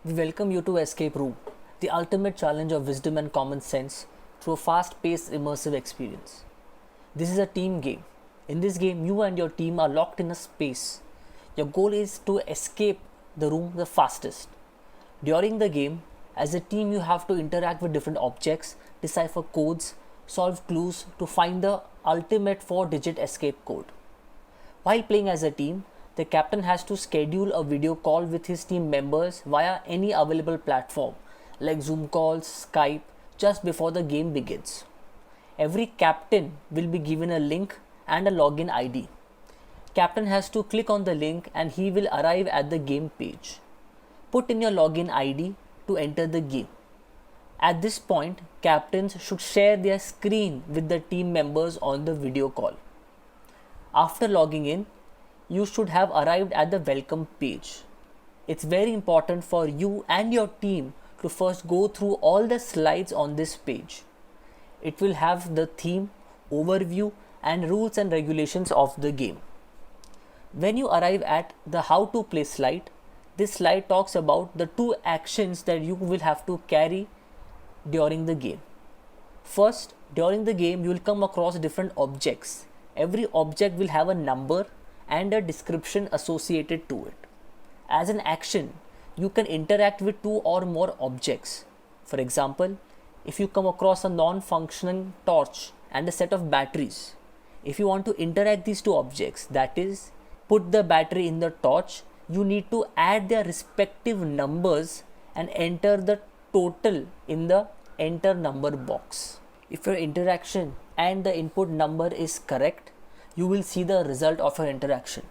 We welcome you to Escape Room, the ultimate challenge of wisdom and common sense through a fast paced immersive experience. This is a team game. In this game, you and your team are locked in a space. Your goal is to escape the room the fastest. During the game, as a team, you have to interact with different objects, decipher codes, solve clues to find the ultimate 4-digit escape code. While playing as a team, the captain has to schedule a video call with his team members via any available platform like Zoom calls, Skype, just before the game begins. Every captain will be given a link and a login ID. Captain has to click on the link and he will arrive at the game page. Put in your login ID to enter the game. At this point, captains should share their screen with the team members on the video call. After logging in, you should have arrived at the welcome page. It's very important for you and your team to first go through all the slides on this page. It will have the theme, overview, and rules and regulations of the game. When you arrive at the how to play slide, this slide talks about the 2 actions that you will have to carry during the game. First, during the game, you will come across different objects. Every object will have a number and a description associated to it. As an action, you can interact with 2 or more objects. For example, if you come across a non-functioning torch and a set of batteries, if you want to interact these 2 objects, that is, put the battery in the torch, you need to add their respective numbers and enter the total in the enter number box. If your interaction and the input number is correct, you will see the result of your interaction.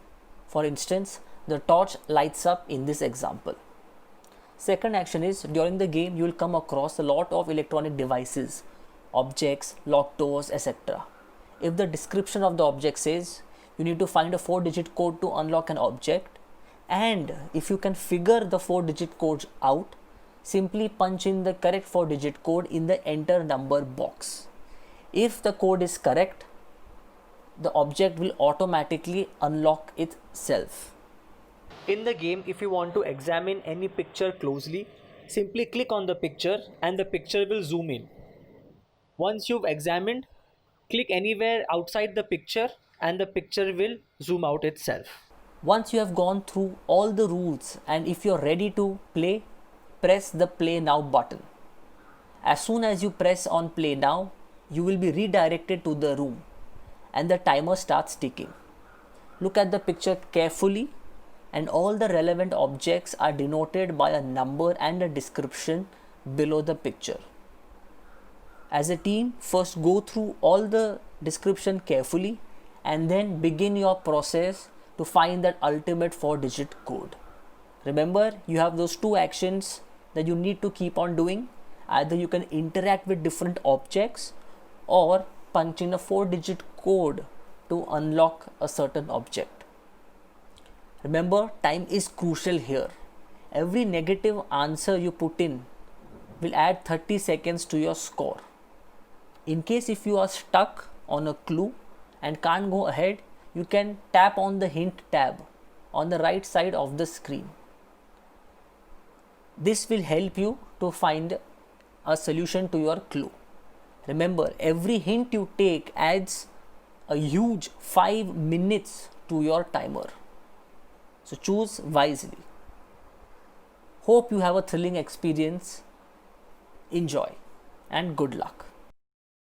For instance, the torch lights up in this example. Second action is, during the game you will come across a lot of electronic devices, objects, locked doors, etc. If the description of the object says you need to find a 4-digit code to unlock an object, and if you can figure the 4-digit code out, simply punch in the correct 4-digit code in the enter number box. If the code is correct, the object will automatically unlock itself. In the game, if you want to examine any picture closely, simply click on the picture and the picture will zoom in. Once you've examined, click anywhere outside the picture and the picture will zoom out itself. Once you have gone through all the rules and if you're ready to play, press the play now button. As soon as you press on play now, you will be redirected to the room and the timer starts ticking. Look at the picture carefully and all the relevant objects are denoted by a number and a description below the picture. As a team, first go through all the description carefully and then begin your process to find that ultimate 4-digit code. Remember, you have those 2 actions that you need to keep on doing. Either you can interact with different objects or punch in a 4-digit code to unlock a certain object. Remember, time is crucial here. Every negative answer you put in will add 30 seconds to your score. In case if you are stuck on a clue and can't go ahead, you can tap on the hint tab on the right side of the screen. This will help you to find a solution to your clue. Remember, every hint you take adds a huge 5 minutes to your timer. So choose wisely. Hope you have a thrilling experience. Enjoy and good luck.